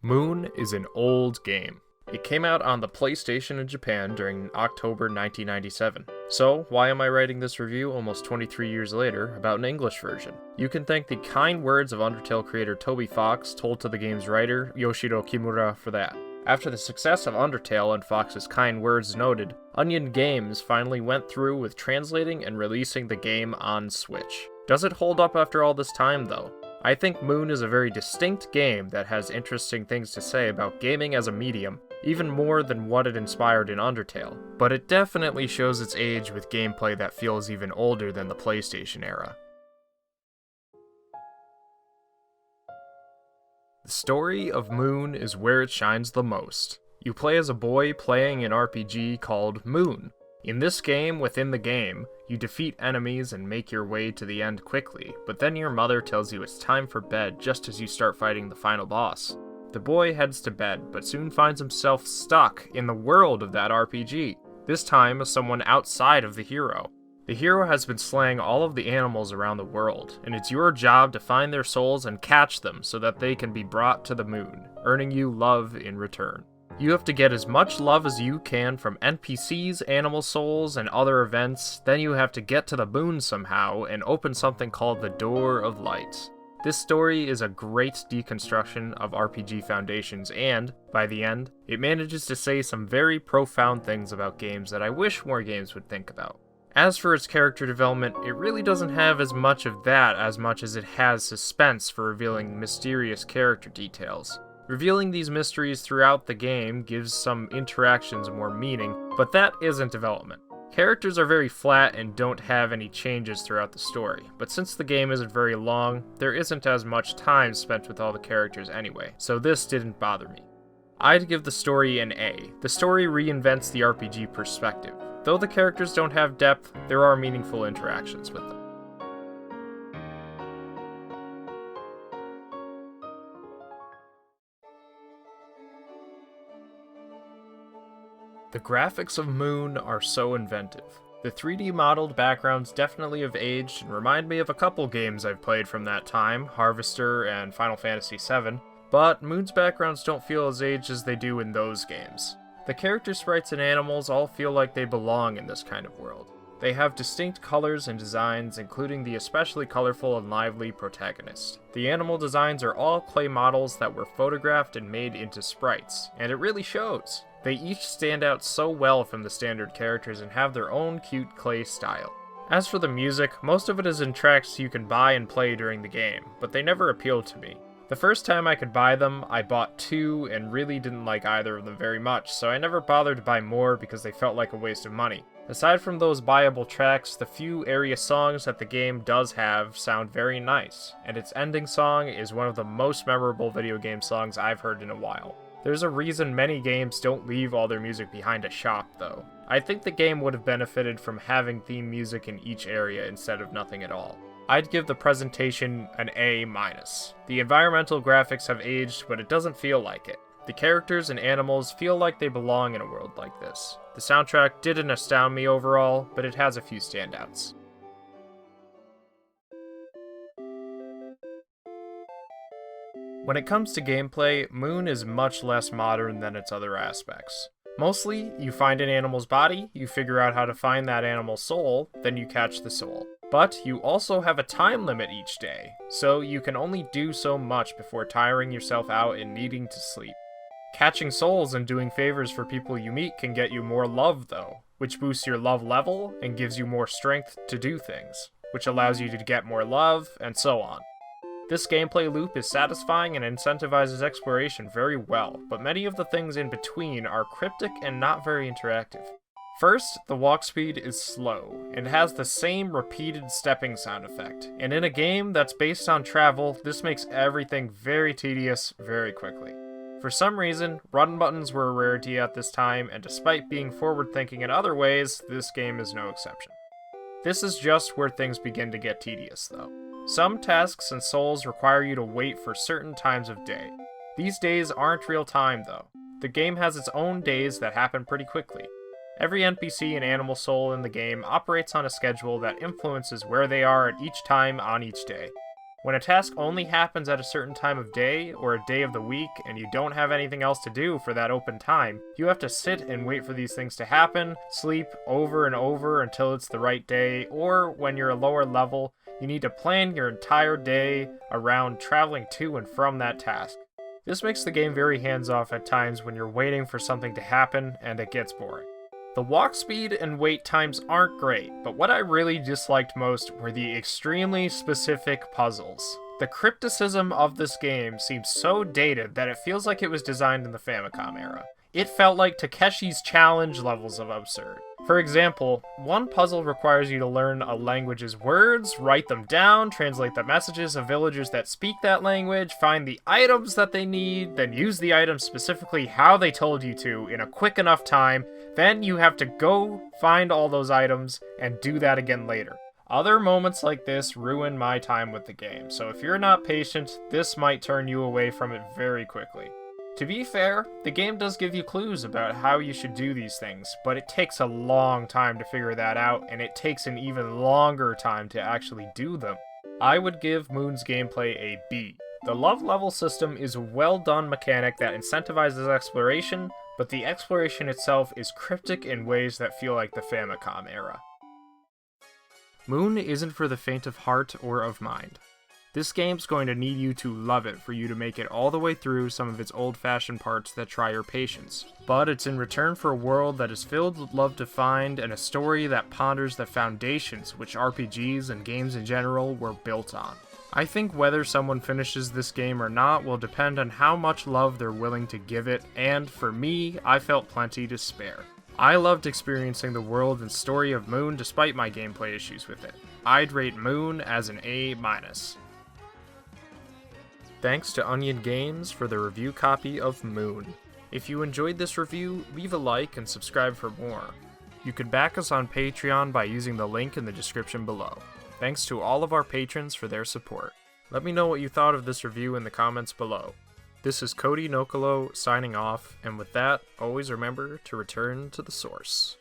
Moon is an old game. It came out on the PlayStation in Japan during October 1997. So, why am I writing this review almost 23 years later about an English version? You can thank the kind words of Undertale creator Toby Fox told to the game's writer, Yoshiro Kimura, for that. After the success of Undertale and Fox's kind words noted, Onion Games finally went through with translating and releasing the game on Switch. Does it hold up after all this time, though? I think Moon is a very distinct game that has interesting things to say about gaming as a medium, even more than what it inspired in Undertale, but it definitely shows its age with gameplay that feels even older than the PlayStation era. The story of Moon is where it shines the most. You play as a boy playing an RPG called Moon. In this game, within the game, you defeat enemies and make your way to the end quickly, but then your mother tells you it's time for bed just as you start fighting the final boss. The boy heads to bed, but soon finds himself stuck in the world of that RPG, this time as someone outside of the hero. The hero has been slaying all of the animals around the world, and it's your job to find their souls and catch them so that they can be brought to the moon, earning you love in return. You have to get as much love as you can from NPCs, animal souls, and other events, then you have to get to the moon somehow and open something called the Door of Light. This story is a great deconstruction of RPG foundations and, by the end, it manages to say some very profound things about games that I wish more games would think about. As for its character development, it really doesn't have as much of that as much as it has suspense for revealing mysterious character details. Revealing these mysteries throughout the game gives some interactions more meaning, but that isn't development. Characters are very flat and don't have any changes throughout the story, but since the game isn't very long, there isn't as much time spent with all the characters anyway, so this didn't bother me. I'd give the story an A. The story reinvents the RPG perspective. Though the characters don't have depth, there are meaningful interactions with them. The graphics of Moon are so inventive. The 3D modeled backgrounds definitely have aged and remind me of a couple games I've played from that time, Harvester and Final Fantasy VII, but Moon's backgrounds don't feel as aged as they do in those games. The character sprites and animals all feel like they belong in this kind of world. They have distinct colors and designs, including the especially colorful and lively protagonist. The animal designs are all clay models that were photographed and made into sprites, and it really shows. They each stand out so well from the standard characters and have their own cute clay style. As for the music, most of it is in tracks you can buy and play during the game, but they never appealed to me. The first time I could buy them, I bought 2 and really didn't like either of them very much, so I never bothered to buy more because they felt like a waste of money. Aside from those buyable tracks, the few area songs that the game does have sound very nice, and its ending song is one of the most memorable video game songs I've heard in a while. There's a reason many games don't leave all their music behind a shop, though. I think the game would have benefited from having theme music in each area instead of nothing at all. I'd give the presentation an A-. The environmental graphics have aged, but it doesn't feel like it. The characters and animals feel like they belong in a world like this. The soundtrack didn't astound me overall, but it has a few standouts. When it comes to gameplay, Moon is much less modern than its other aspects. Mostly, you find an animal's body, you figure out how to find that animal's soul, then you catch the soul. But you also have a time limit each day, so you can only do so much before tiring yourself out and needing to sleep. Catching souls and doing favors for people you meet can get you more love though, which boosts your love level and gives you more strength to do things, which allows you to get more love, and so on. This gameplay loop is satisfying and incentivizes exploration very well, but many of the things in between are cryptic and not very interactive. First, the walk speed is slow, and has the same repeated stepping sound effect, and in a game that's based on travel, this makes everything very tedious very quickly. For some reason, run buttons were a rarity at this time, and despite being forward-thinking in other ways, this game is no exception. This is just where things begin to get tedious, though. Some tasks and souls require you to wait for certain times of day. These days aren't real time, though. The game has its own days that happen pretty quickly. Every NPC and animal soul in the game operates on a schedule that influences where they are at each time on each day. When a task only happens at a certain time of day or a day of the week and you don't have anything else to do for that open time, you have to sit and wait for these things to happen, sleep over and over until it's the right day, or when you're a lower level, you need to plan your entire day around traveling to and from that task. This makes the game very hands-off at times when you're waiting for something to happen and it gets boring. The walk speed and wait times aren't great, but what I really disliked most were the extremely specific puzzles. The crypticism of this game seems so dated that it feels like it was designed in the Famicom era. It felt like Takeshi's Challenge levels of absurd. For example, one puzzle requires you to learn a language's words, write them down, translate the messages of villagers that speak that language, find the items that they need, then use the items specifically how they told you to in a quick enough time, then you have to go find all those items and do that again later. Other moments like this ruin my time with the game, so if you're not patient, this might turn you away from it very quickly. To be fair, the game does give you clues about how you should do these things, but it takes a long time to figure that out, and it takes an even longer time to actually do them. I would give Moon's gameplay a B. The love level system is a well-done mechanic that incentivizes exploration, but the exploration itself is cryptic in ways that feel like the Famicom era. Moon isn't for the faint of heart or of mind. This game's going to need you to love it for you to make it all the way through some of its old-fashioned parts that try your patience. But it's in return for a world that is filled with love to find and a story that ponders the foundations which RPGs and games in general were built on. I think whether someone finishes this game or not will depend on how much love they're willing to give it, and for me, I felt plenty to spare. I loved experiencing the world and story of Moon despite my gameplay issues with it. I'd rate Moon as an A-. Thanks to Onion Games for the review copy of Moon. If you enjoyed this review, leave a like and subscribe for more. You can back us on Patreon by using the link in the description below. Thanks to all of our patrons for their support. Let me know what you thought of this review in the comments below. This is Cody Nokolo signing off, and with that, always remember to return to the source.